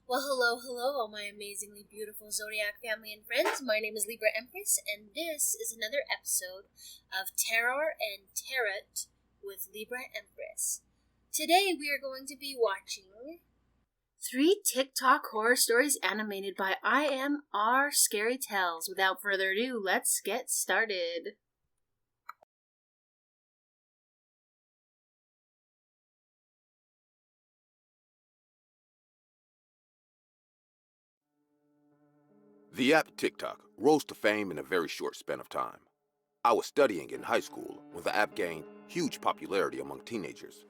Well, hello, all my amazingly beautiful zodiac family and friends. My name is Libra Empress, and this is another episode of Terror and Tarot with Libra Empress. Today, we are going to be watching 3 TikTok horror stories animated by IMR Scary Tales. Without further ado, let's get started. The app TikTok rose to fame in a very short span of time. I was studying in high school when the app gained huge popularity among teenagers.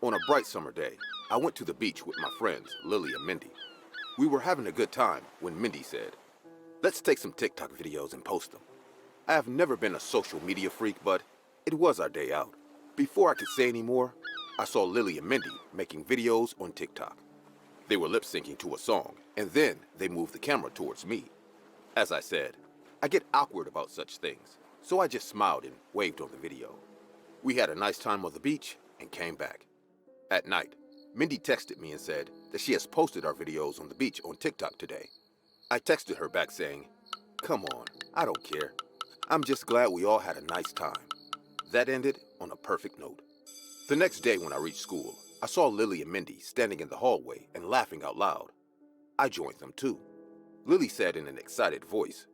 On a bright summer day, I went to the beach with my friends Lily and Mindy. We were having a good time when Mindy said, "Let's take some TikTok videos and post them." I have never been a social media freak, but it was our day out. Before I could say any more, I saw Lily and Mindy making videos on TikTok. They were lip syncing to a song, and then they moved the camera towards me. As I said, I get awkward about such things, so I just smiled and waved on the video. We had a nice time on the beach and came back. At night, Mindy texted me and said that she has posted our videos on the beach on TikTok today. I texted her back saying, "Come on, I don't care. I'm just glad we all had a nice time." That ended on a perfect note. The next day when I reached school, I saw Lily and Mindy standing in the hallway and laughing out loud. I joined them too. Lily said in an excited voice,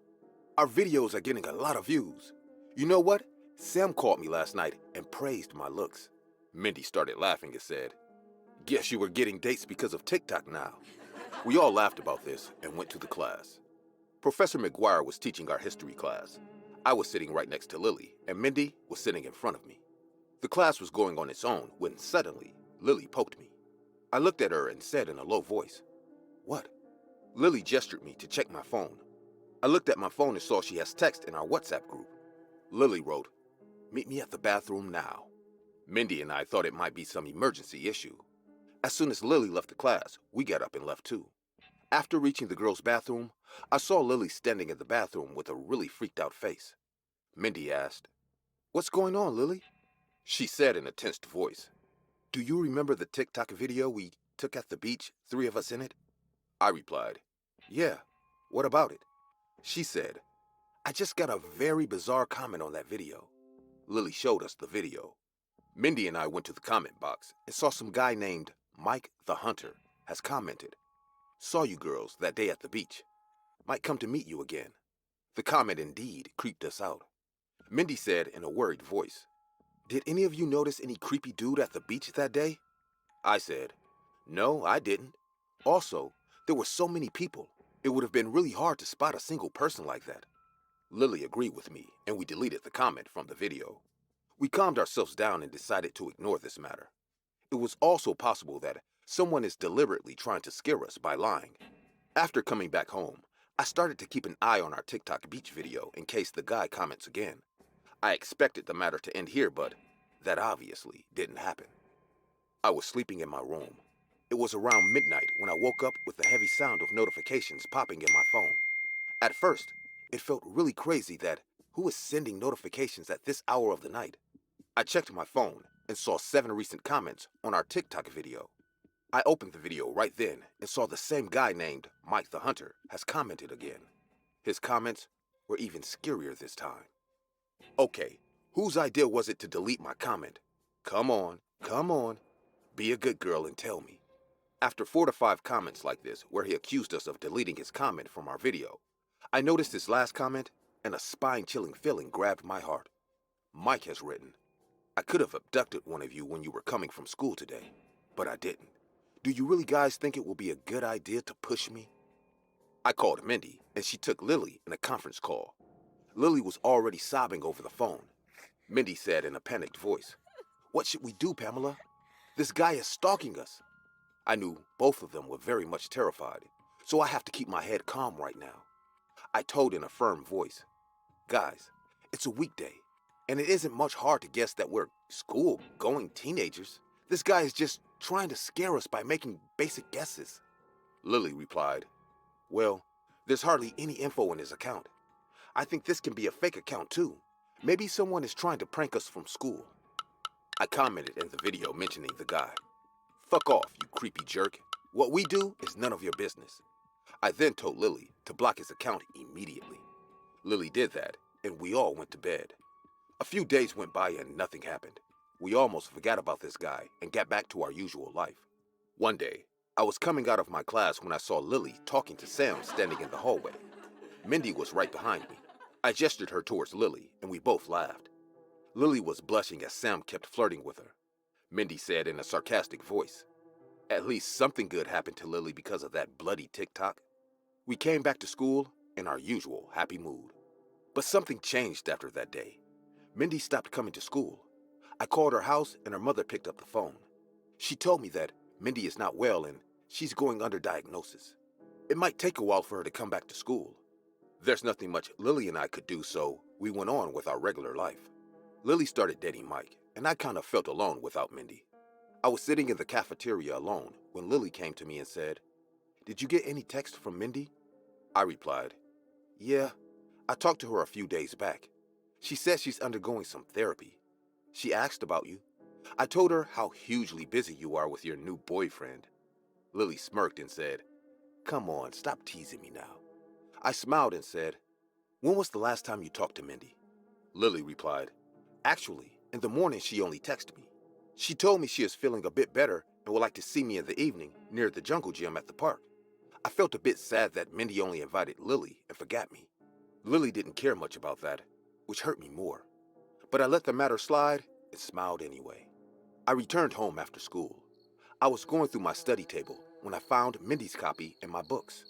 "Our videos are getting a lot of views. You know what? Sam called me last night and praised my looks." Mindy started laughing and said, "Guess you were getting dates because of TikTok now." We all laughed about this and went to the class. Professor McGuire was teaching our history class. I was sitting right next to Lily, and Mindy was sitting in front of me. The class was going on its own when suddenly Lily poked me. I looked at her and said in a low voice, "What?" Lily gestured me to check my phone. I looked at my phone and saw she has text in our WhatsApp group. Lily wrote, "Meet me at the bathroom now." Mindy and I thought it might be some emergency issue. As soon as Lily left the class, we got up and left too. After reaching the girls' bathroom, I saw Lily standing in the bathroom with a really freaked out face. Mindy asked, "What's going on, Lily?" She said in a tensed voice, "Do you remember the TikTok video we took at the beach, 3 of us in it?" I replied, "Yeah, what about it?" She said, "I just got a very bizarre comment on that video." Lily showed us the video. Mindy and I went to the comment box and saw some guy named Mike the Hunter has commented, "Saw you girls that day at the beach. Might come to meet you again." The comment indeed creeped us out. Mindy said in a worried voice, "Did any of you notice any creepy dude at the beach that day?" I said, "No, I didn't. Also, there were so many people. It would have been really hard to spot a single person like that." Lily agreed with me, and we deleted the comment from the video. We calmed ourselves down and decided to ignore this matter. It was also possible that someone is deliberately trying to scare us by lying. After coming back home, I started to keep an eye on our TikTok beach video in case the guy comments again. I expected the matter to end here, but that obviously didn't happen. I was sleeping in my room. It was around midnight when I woke up with the heavy sound of notifications popping in my phone. At first, it felt really crazy that who is sending notifications at this hour of the night? I checked my phone and saw 7 recent comments on our TikTok video. I opened the video right then and saw the same guy named Mike the Hunter has commented again. His comments were even scarier this time. Okay, whose idea was it to delete my comment? Come on, be a good girl and tell me. After 4 to 5 comments like this where he accused us of deleting his comment from our video, I noticed his last comment and a spine-chilling feeling grabbed my heart. Mike has written, "I could have abducted one of you when you were coming from school today, but I didn't. Do you really guys think it will be a good idea to push me?" I called Mindy, and she took Lily in a conference call. Lily was already sobbing over the phone. Mindy said in a panicked voice, "What should we do, Pamela? This guy is stalking us." I knew both of them were very much terrified, so I have to keep my head calm right now. I told in a firm voice, "Guys, it's a weekday, and it isn't much hard to guess that we're school-going teenagers. This guy is just trying to scare us by making basic guesses." Lily replied, "Well, there's hardly any info in his account. I think this can be a fake account too. Maybe someone is trying to prank us from school." I commented in the video mentioning the guy. "Fuck off, you creepy jerk. What we do is none of your business. I then told Lily to block his account immediately. Lily did that, and we all went to bed. A few days went by and nothing happened. We almost forgot about this guy and got back to our usual life. One day, I was coming out of my class when I saw Lily talking to Sam standing in the hallway. Mindy was right behind me. I gestured her towards Lily, and we both laughed. Lily was blushing as Sam kept flirting with her. Mindy said in a sarcastic voice, "At least something good happened to Lily because of that bloody TikTok." We came back to school in our usual happy mood. But something changed after that day. Mindy stopped coming to school. I called her house and her mother picked up the phone. She told me that Mindy is not well and she's going under diagnosis. It might take a while for her to come back to school. There's nothing much Lily and I could do, so we went on with our regular life. Lily started dating Mike, and I kind of felt alone without Mindy. I was sitting in the cafeteria alone when Lily came to me and said, "Did you get any text from Mindy?" I replied, "Yeah, I talked to her a few days back. She said she's undergoing some therapy. She asked about you. I told her how hugely busy you are with your new boyfriend." Lily smirked and said, "Come on, stop teasing me now." I smiled and said, "When was the last time you talked to Mindy?" Lily replied, "Actually, in the morning she only texted me. She told me she is feeling a bit better and would like to see me in the evening near the jungle gym at the park." I felt a bit sad that Mindy only invited Lily and forgot me. Lily didn't care much about that, which hurt me more. But I let the matter slide and smiled anyway. I returned home after school. I was going through my study table when I found Mindy's copy in my books.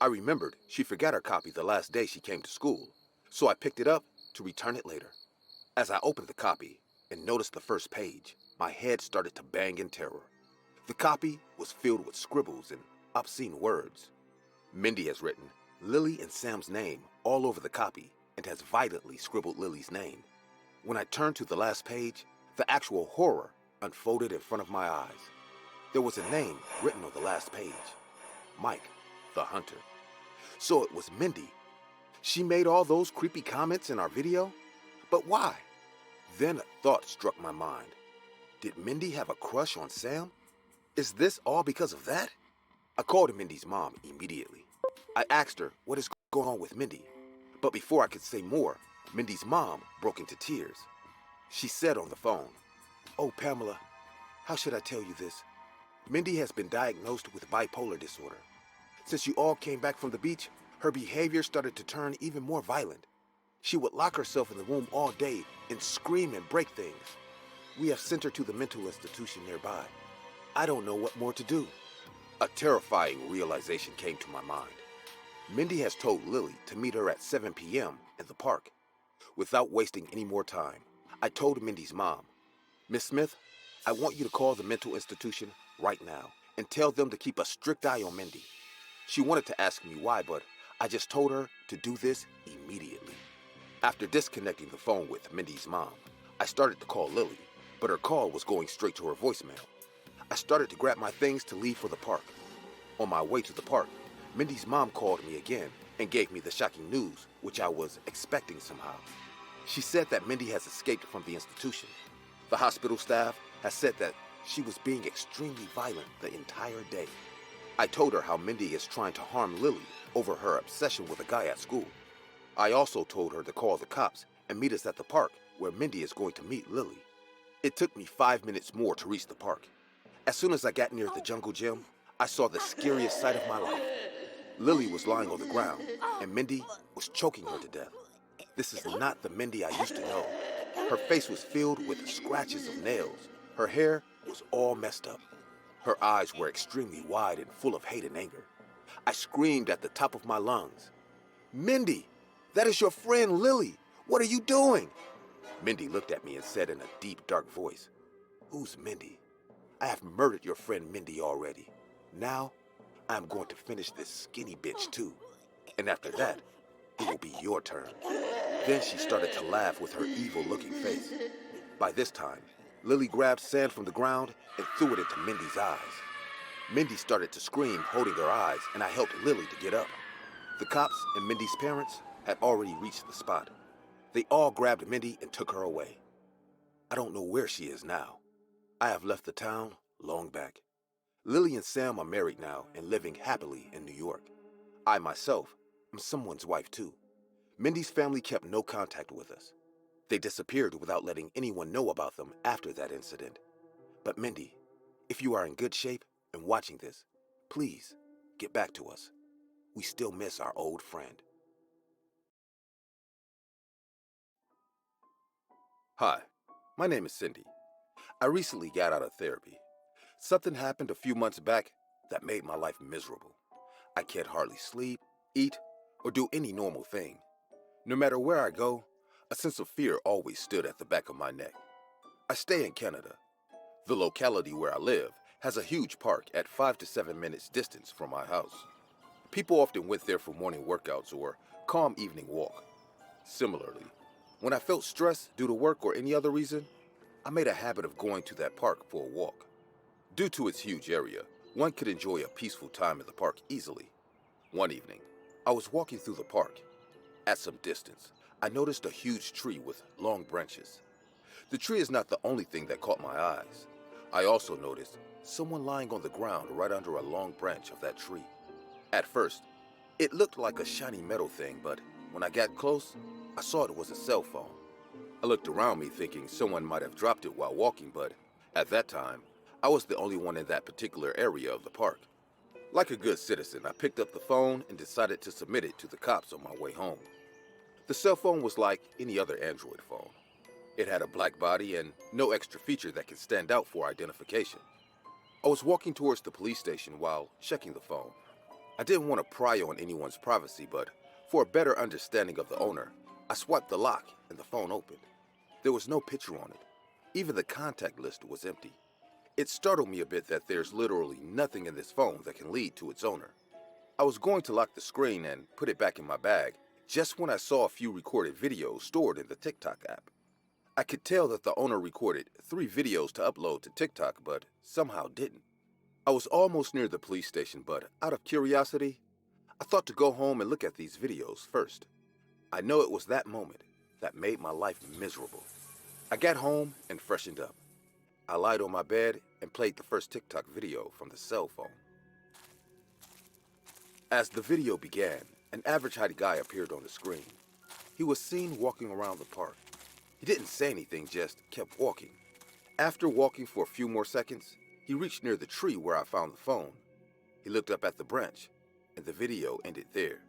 I remembered she forgot her copy the last day she came to school, so I picked it up to return it later. As I opened the copy and noticed the first page, my head started to bang in terror. The copy was filled with scribbles and obscene words. Mindy has written Lily and Sam's name all over the copy and has violently scribbled Lily's name. When I turned to the last page, the actual horror unfolded in front of my eyes. There was a name written on the last page, Mike, the Hunter. So it was Mindy. She made all those creepy comments in our video? But why? Then a thought struck my mind. Did Mindy have a crush on Sam? Is this all because of that? I called Mindy's mom immediately. I asked her what is going on with Mindy. But before I could say more, Mindy's mom broke into tears. She said on the phone, "Oh, Pamela, how should I tell you this? Mindy has been diagnosed with bipolar disorder. Since you all came back from the beach, her behavior started to turn even more violent. She would lock herself in the room all day and scream and break things. We have sent her to the mental institution nearby. I don't know what more to do." A terrifying realization came to my mind. Mindy has told Lily to meet her at 7 p.m. in the park. Without wasting any more time, I told Mindy's mom, "Miss Smith, I want you to call the mental institution right now and tell them to keep a strict eye on Mindy." She wanted to ask me why, but I just told her to do this immediately. After disconnecting the phone with Mindy's mom, I started to call Lily, but her call was going straight to her voicemail. I started to grab my things to leave for the park. On my way to the park, Mindy's mom called me again and gave me the shocking news, which I was expecting somehow. She said that Mindy has escaped from the institution. The hospital staff has said that she was being extremely violent the entire day. I told her how Mindy is trying to harm Lily over her obsession with a guy at school. I also told her to call the cops and meet us at the park where Mindy is going to meet Lily. It took me 5 minutes more to reach the park. As soon as I got near the jungle gym, I saw the scariest sight of my life. Lily was lying on the ground, and Mindy was choking her to death. This is not the Mindy I used to know. Her face was filled with scratches of nails. Her hair was all messed up. Her eyes were extremely wide and full of hate and anger. I screamed at the top of my lungs, "Mindy, that is your friend Lily. What are you doing?" Mindy looked at me and said in a deep, dark voice, "Who's Mindy? I have murdered your friend Mindy already. Now, I'm going to finish this skinny bitch too. And after that, it will be your turn." Then she started to laugh with her evil-looking face. By this time, Lily grabbed sand from the ground and threw it into Mindy's eyes. Mindy started to scream, holding her eyes, and I helped Lily to get up. The cops and Mindy's parents had already reached the spot. They all grabbed Mindy and took her away. I don't know where she is now. I have left the town long back. Lily and Sam are married now and living happily in New York. I myself am someone's wife too. Mindy's family kept no contact with us. They disappeared without letting anyone know about them after that incident. But Mindy, if you are in good shape and watching this, please get back to us. We still miss our old friend. Hi, my name is Cindy. I recently got out of therapy. Something happened a few months back that made my life miserable. I can't hardly sleep, eat, or do any normal thing. No matter where I go, a sense of fear always stood at the back of my neck. I stay in Canada. The locality where I live has a huge park at 5 to 7 minutes distance from my house. People often went there for morning workouts or calm evening walk. Similarly, when I felt stressed due to work or any other reason, I made a habit of going to that park for a walk. Due to its huge area, one could enjoy a peaceful time in the park easily. One evening, I was walking through the park. At some distance, I noticed a huge tree with long branches. The tree is not the only thing that caught my eyes. I also noticed someone lying on the ground right under a long branch of that tree. At first, it looked like a shiny metal thing, but when I got close, I saw it was a cell phone. I looked around me thinking someone might have dropped it while walking, but at that time, I was the only one in that particular area of the park. Like a good citizen, I picked up the phone and decided to submit it to the cops on my way home. The cell phone was like any other Android phone. It had a black body and no extra feature that could stand out for identification. I was walking towards the police station while checking the phone. I didn't want to pry on anyone's privacy, but for a better understanding of the owner, I swiped the lock and the phone opened. There was no picture on it. Even the contact list was empty. It startled me a bit that there's literally nothing in this phone that can lead to its owner. I was going to lock the screen and put it back in my bag just when I saw a few recorded videos stored in the TikTok app. I could tell that the owner recorded 3 videos to upload to TikTok, but somehow didn't. I was almost near the police station, but out of curiosity, I thought to go home and look at these videos first. I know it was that moment that made my life miserable. I got home and freshened up. I lied on my bed and played the first TikTok video from the cell phone. As the video began, an average height guy appeared on the screen. He was seen walking around the park. He didn't say anything, just kept walking. After walking for a few more seconds, he reached near the tree where I found the phone. He looked up at the branch, and the video ended there.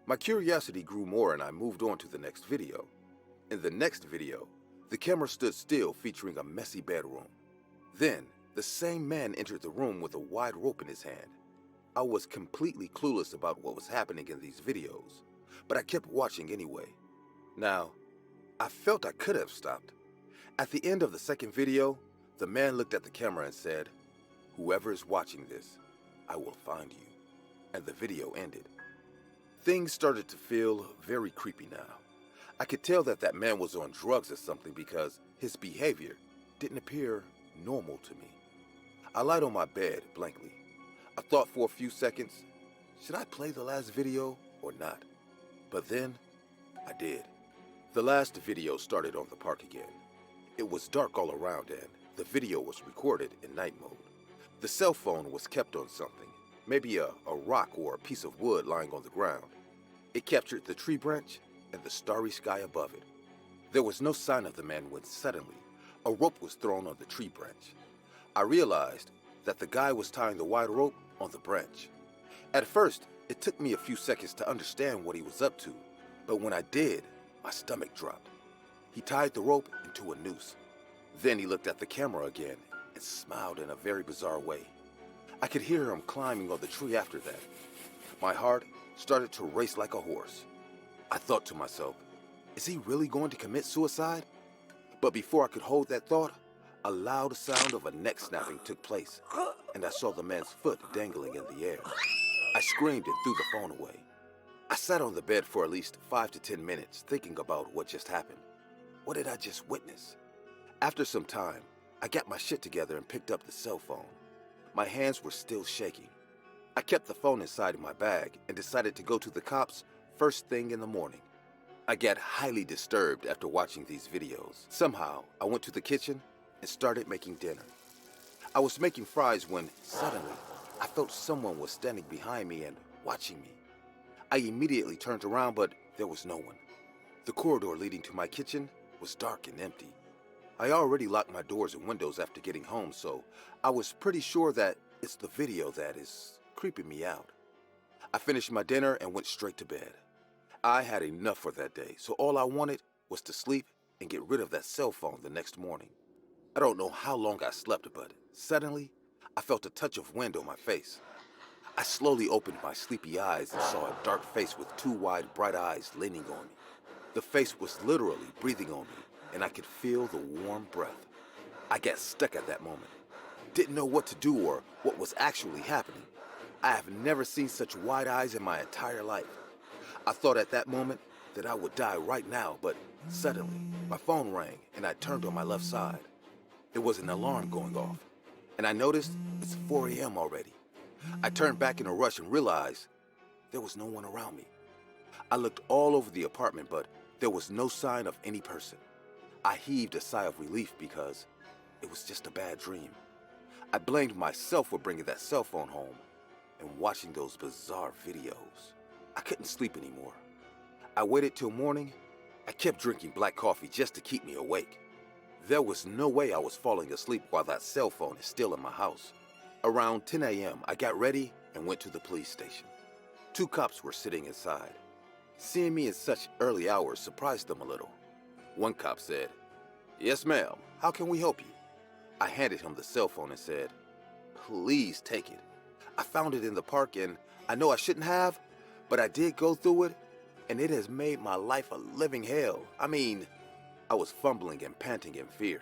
My curiosity grew more and I moved on to the next video. In the next video, the camera stood still featuring a messy bedroom. Then, the same man entered the room with a wide rope in his hand. I was completely clueless about what was happening in these videos, but I kept watching anyway. Now, I felt I could have stopped. At the end of the second video, the man looked at the camera and said, "Whoever is watching this, I will find you." And the video ended. Things started to feel very creepy now. I could tell that that man was on drugs or something because his behavior didn't appear normal to me. I lied on my bed blankly. I thought for a few seconds, should I play the last video or not? But then, I did. The last video started on the park again. It was dark all around and the video was recorded in night mode. The cell phone was kept on something, maybe a rock or a piece of wood lying on the ground. It captured the tree branch and the starry sky above it. There was no sign of the man when suddenly, a rope was thrown on the tree branch. I realized that the guy was tying the wide rope on the branch. At first, it took me a few seconds to understand what he was up to, but when I did, my stomach dropped. He tied the rope into a noose. Then he looked at the camera again and smiled in a very bizarre way. I could hear him climbing on the tree after that. My heart started to race like a horse. I thought to myself, is he really going to commit suicide? But before I could hold that thought, a loud sound of a neck snapping took place, and I saw the man's foot dangling in the air. I screamed and threw the phone away. I sat on the bed for at least 5 to 10 minutes thinking about what just happened. What did I just witness? After some time, I got my shit together and picked up the cell phone. My hands were still shaking. I kept the phone inside my bag and decided to go to the cops first thing in the morning. I got highly disturbed after watching these videos. Somehow, I went to the kitchen and started making dinner. I was making fries when, suddenly, I felt someone was standing behind me and watching me. I immediately turned around, but there was no one. The corridor leading to my kitchen was dark and empty. I already locked my doors and windows after getting home, so I was pretty sure that it's the video that is creeping me out. I finished my dinner and went straight to bed. I had enough for that day, so all I wanted was to sleep and get rid of that cell phone the next morning. I don't know how long I slept, but suddenly, I felt a touch of wind on my face. I slowly opened my sleepy eyes and saw a dark face with two wide, bright eyes leaning on me. The face was literally breathing on me, and I could feel the warm breath. I got stuck at that moment. Didn't know what to do or what was actually happening. I have never seen such wide eyes in my entire life. I thought at that moment that I would die right now, but suddenly, my phone rang and I turned on my left side. There was an alarm going off, and I noticed it's 4 a.m. already. I turned back in a rush and realized there was no one around me. I looked all over the apartment, but there was no sign of any person. I heaved a sigh of relief because it was just a bad dream. I blamed myself for bringing that cell phone home and watching those bizarre videos. I couldn't sleep anymore. I waited till morning. I kept drinking black coffee just to keep me awake. There was no way I was falling asleep while that cell phone is still in my house. Around 10 a.m., I got ready and went to the police station. 2 cops were sitting inside. Seeing me in such early hours surprised them a little. One cop said, "Yes, ma'am, how can we help you?" I handed him the cell phone and said, "Please take it. I found it in the park and I know I shouldn't have, but I did go through it and it has made my life a living hell. I was fumbling and panting in fear.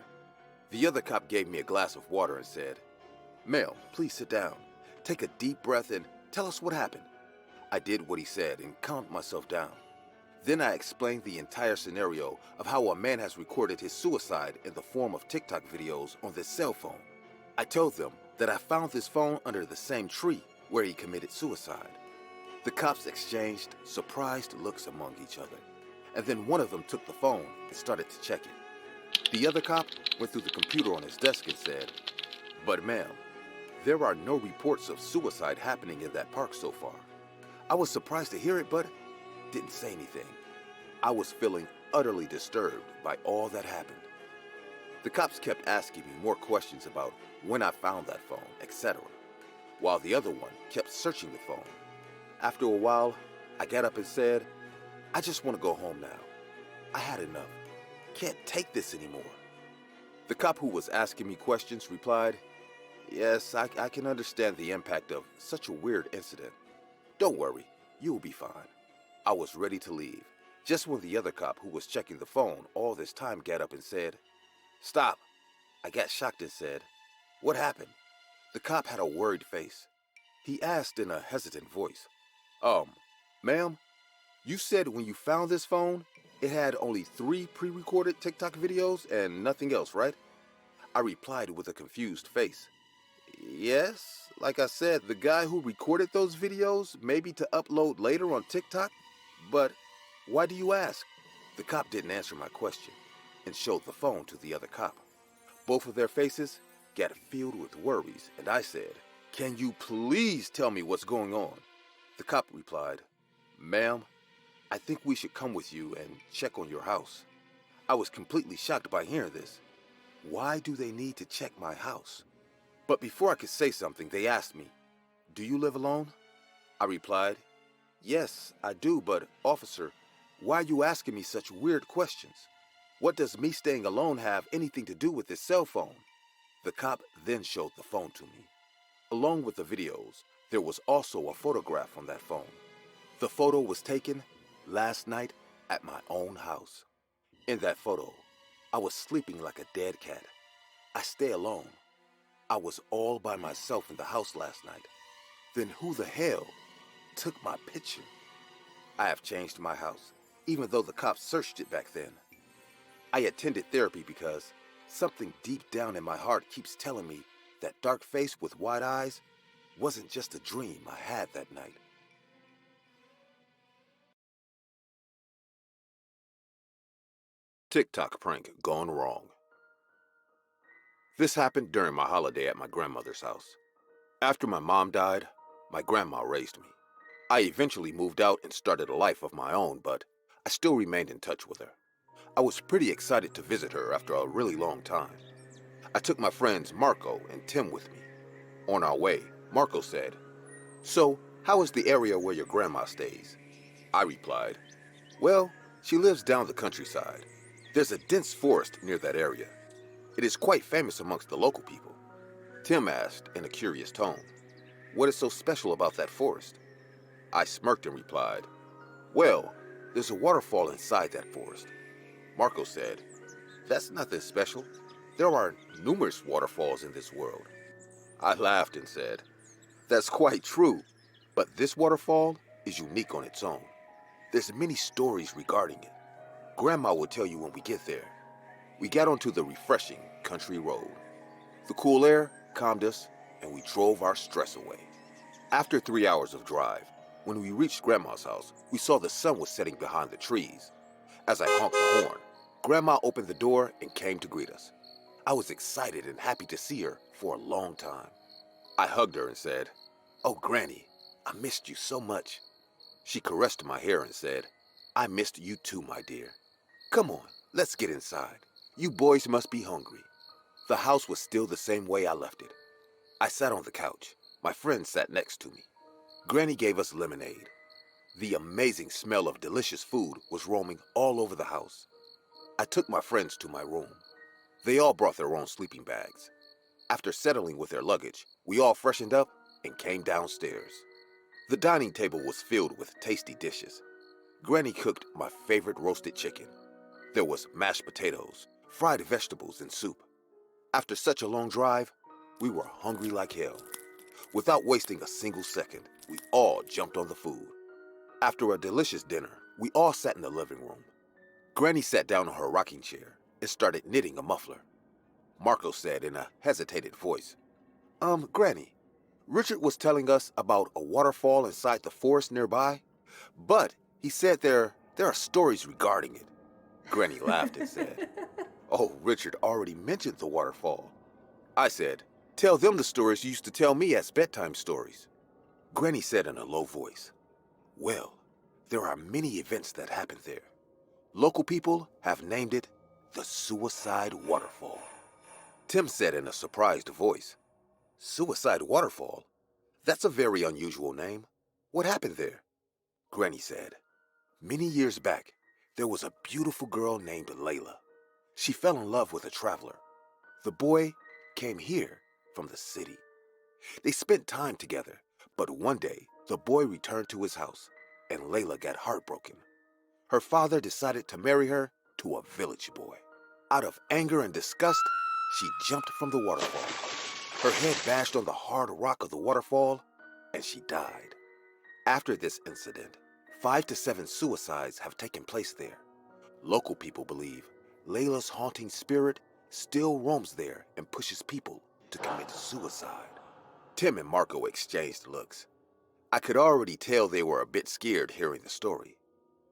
The other cop gave me a glass of water and said, "Ma'am, please sit down. Take a deep breath and tell us what happened." I did what he said and calmed myself down. Then I explained the entire scenario of how a man has recorded his suicide in the form of TikTok videos on this cell phone. I told them that I found this phone under the same tree where he committed suicide. The cops exchanged surprised looks among each other, and then one of them took the phone and started to check it. The other cop went through the computer on his desk and said, "But ma'am, there are no reports of suicide happening in that park so far." I was surprised to hear it, but didn't say anything. I was feeling utterly disturbed by all that happened. The cops kept asking me more questions about when I found that phone, etc., while the other one kept searching the phone. After a while, I got up and said, "I just want to go home now. I had enough. Can't take this anymore." The cop who was asking me questions replied, "Yes, I can understand the impact of such a weird incident. Don't worry, you will be fine." I was ready to leave, just when the other cop who was checking the phone all this time got up and said, "Stop." I got shocked and said, "What happened?" The cop had a worried face. He asked in a hesitant voice, "Ma'am, you said when you found this phone, it had only 3 pre-recorded TikTok videos and nothing else, right?" I replied with a confused face, "Yes, like I said, the guy who recorded those videos maybe to upload later on TikTok, but why do you ask?" The cop didn't answer my question and showed the phone to the other cop. Both of their faces got filled with worries, and I said, "Can you please tell me what's going on?" The cop replied, "Ma'am, I think we should come with you and check on your house." I was completely shocked by hearing this. Why do they need to check my house? But before I could say something, they asked me, "Do you live alone?" I replied, "Yes, I do, but officer, why are you asking me such weird questions? What does me staying alone have anything to do with this cell phone?" The cop then showed the phone to me. Along with the videos, there was also a photograph on that phone. The photo was taken last night at my own house. In that photo, I was sleeping like a dead cat. I stay alone. I was all by myself in the house last night. Then who the hell took my picture? I have changed my house, even though the cops searched it back then. I attended therapy because something deep down in my heart keeps telling me that dark face with wide eyes wasn't just a dream I had that night. TikTok prank gone wrong. This happened during my holiday at my grandmother's house. After my mom died, my grandma raised me. I eventually moved out and started a life of my own, but I still remained in touch with her. I was pretty excited to visit her after a really long time. I took my friends Marco and Tim with me. On our way, Marco said, "So, how is the area where your grandma stays?" I replied, "Well, she lives down the countryside. There's a dense forest near that area. It is quite famous amongst the local people." Tim asked in a curious tone, "What is so special about that forest?" I smirked and replied, "Well, there's a waterfall inside that forest." Marco said, "That's nothing special. There are numerous waterfalls in this world." I laughed and said, "That's quite true, but this waterfall is unique on its own. There's many stories regarding it. Grandma will tell you when we get there." We got onto the refreshing country road. The cool air calmed us, and we drove our stress away. After 3 hours of drive, when we reached Grandma's house, we saw the sun was setting behind the trees. As I honked the horn, Grandma opened the door and came to greet us. I was excited and happy to see her for a long time. I hugged her and said, "Oh, Granny, I missed you so much." She caressed my hair and said, "I missed you too, my dear. Come on, let's get inside. You boys must be hungry." The house was still the same way I left it. I sat on the couch. My friend sat next to me. Granny gave us lemonade. The amazing smell of delicious food was roaming all over the house. I took my friends to my room. They all brought their own sleeping bags. After settling with their luggage, we all freshened up and came downstairs. The dining table was filled with tasty dishes. Granny cooked my favorite roasted chicken. There was mashed potatoes, fried vegetables, and soup. After such a long drive, we were hungry like hell. Without wasting a single second, we all jumped on the food. After a delicious dinner, we all sat in the living room. Granny sat down on her rocking chair and started knitting a muffler. Marco said in a hesitated voice, Granny, Richard was telling us about a waterfall inside the forest nearby, but he said there are stories regarding it." Granny laughed and said, "Oh, Richard already mentioned the waterfall." I said, "Tell them the stories you used to tell me as bedtime stories." Granny said in a low voice, "Well, there are many events that happen there. Local people have named it the Suicide Waterfall." Tim said in a surprised voice, "Suicide Waterfall? That's a very unusual name. What happened there?" Granny said, "Many years back, there was a beautiful girl named Layla. She fell in love with a traveler. The boy came here from the city. They spent time together, but one day the boy returned to his house and Layla got heartbroken. Her father decided to marry her to a village boy. Out of anger and disgust, she jumped from the waterfall. Her head bashed on the hard rock of the waterfall, and she died. After this incident, 5 to 7 suicides have taken place there. Local people believe Layla's haunting spirit still roams there and pushes people to commit suicide." Tim and Marco exchanged looks. I could already tell they were a bit scared hearing the story.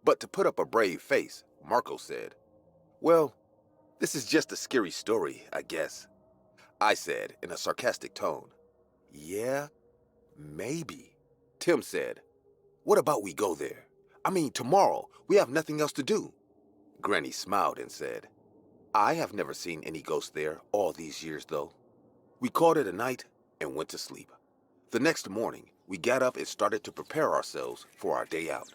But to put up a brave face, Marco said, "Well, this is just a scary story, I guess." I said in a sarcastic tone, "Yeah, maybe." Tim said, "What about we go there? I mean, tomorrow, we have nothing else to do." Granny smiled and said, "I have never seen any ghosts there all these years, though." We called it a night and went to sleep. The next morning, we got up and started to prepare ourselves for our day out.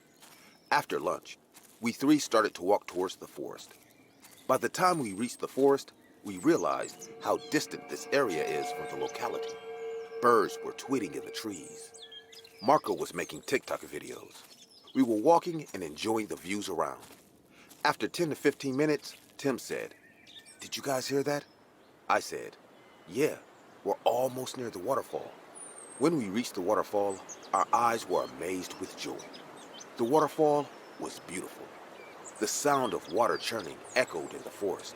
After lunch, we three started to walk towards the forest. By the time we reached the forest, we realized how distant this area is from the locality. Birds were tweeting in the trees. Marco was making TikTok videos. We were walking and enjoying the views around. After 10 to 15 minutes, Tim said, "Did you guys hear that?" I said, "Yeah, we're almost near the waterfall." When we reached the waterfall, our eyes were amazed with joy. The waterfall was beautiful. The sound of water churning echoed in the forest.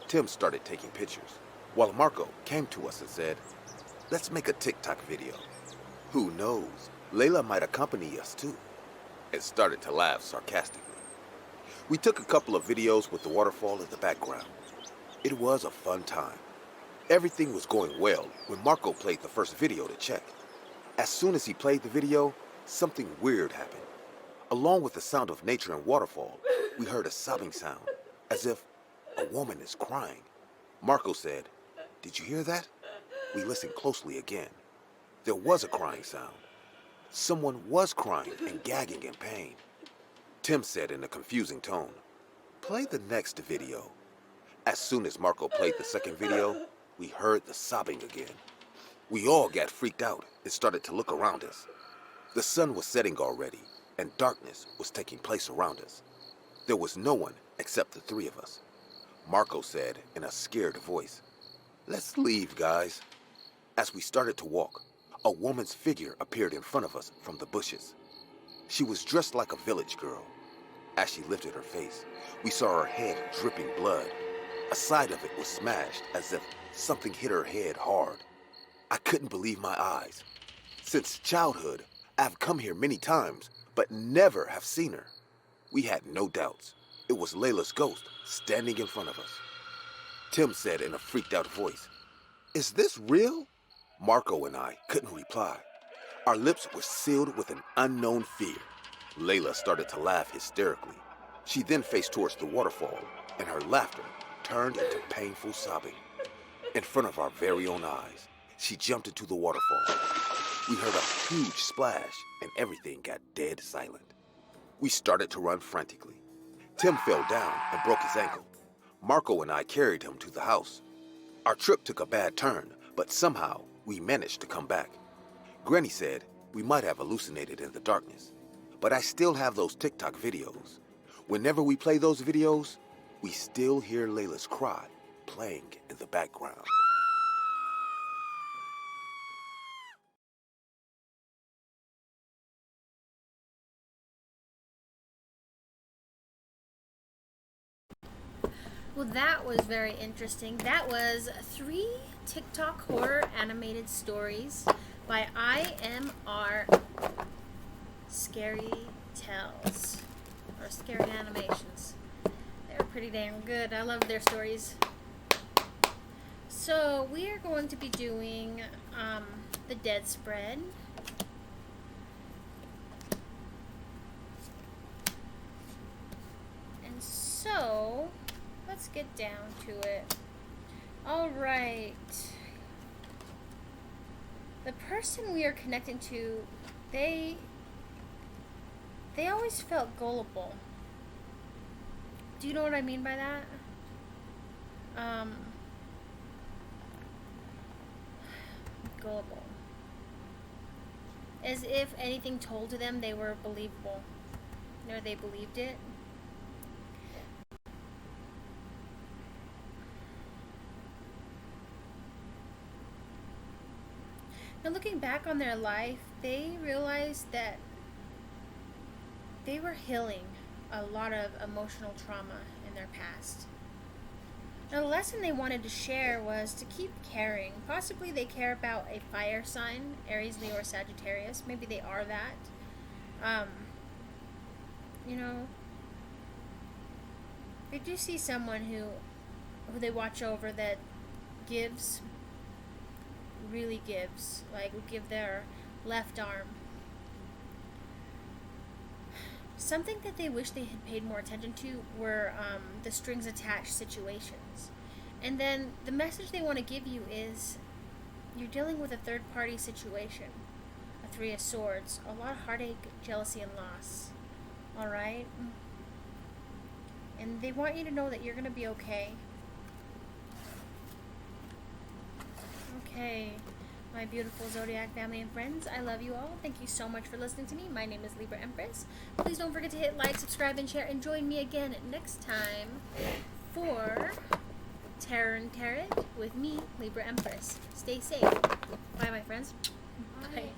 Tim started taking pictures, while Marco came to us and said, "Let's make a TikTok video. Who knows, Layla might accompany us too," and started to laugh sarcastically. We took a couple of videos with the waterfall in the background. It was a fun time. Everything was going well when Marco played the first video to check. As soon as he played the video, something weird happened. Along with the sound of nature and waterfall, we heard a sobbing sound, as if a woman is crying. Marco said, "Did you hear that?" We listened closely again. There was a crying sound. Someone was crying and gagging in pain. Tim said in a confusing tone, "Play the next video." As soon as Marco played the second video, we heard the sobbing again. We all got freaked out and started to look around us. The sun was setting already, and darkness was taking place around us. There was no one except the three of us. Marco said in a scared voice, "Let's leave, guys." As we started to walk, a woman's figure appeared in front of us from the bushes. She was dressed like a village girl. As she lifted her face, we saw her head dripping blood. A side of it was smashed as if something hit her head hard. I couldn't believe my eyes. Since childhood, I've come here many times, but never have seen her. We had no doubts. It was Layla's ghost standing in front of us. Tim said in a freaked out voice, "Is this real?" Marco and I couldn't reply. Our lips were sealed with an unknown fear. Layla started to laugh hysterically. She then faced towards the waterfall, and her laughter turned into painful sobbing. In front of our very own eyes, she jumped into the waterfall. We heard a huge splash, and everything got dead silent. We started to run frantically. Tim fell down and broke his ankle. Marco and I carried him to the house. Our trip took a bad turn, but somehow we managed to come back. Granny said we might have hallucinated in the darkness, but I still have those TikTok videos. Whenever we play those videos, we still hear Layla's cry playing in the background. Well, that was very interesting. That was 3 TikTok horror animated stories by IMR Scary Tales, or Scary Animations. They're pretty damn good. I love their stories. So we are going to be doing the dead spread. And so let's get down to it. All right. The person we are connecting to, they always felt gullible. Do you know what I mean by that? Gullible. As if anything told to them, they were believable. You know, they believed it. Now, looking back on their life, they realized that they were healing a lot of emotional trauma in their past. Now, the lesson they wanted to share was to keep caring. Possibly they care about a fire sign, Aries, Leo, or Sagittarius. Maybe they are that. You know, they do see someone who they watch over that gives, really gives, like would give their left arm. Something that they wish they had paid more attention to were the strings attached situations. And then the message they want to give you is you're dealing with a third party situation, a 3 of Swords, a lot of heartache, jealousy, and loss. Alright? And they want you to know that you're going to be okay. Okay, my beautiful zodiac family and friends, I love you all. Thank you so much for listening to me. My name is Libra Empress. Please don't forget to hit like, subscribe, and share, and join me again next time for Terror and Tarot with me, Libra Empress. Stay safe. Bye, my friends. Bye.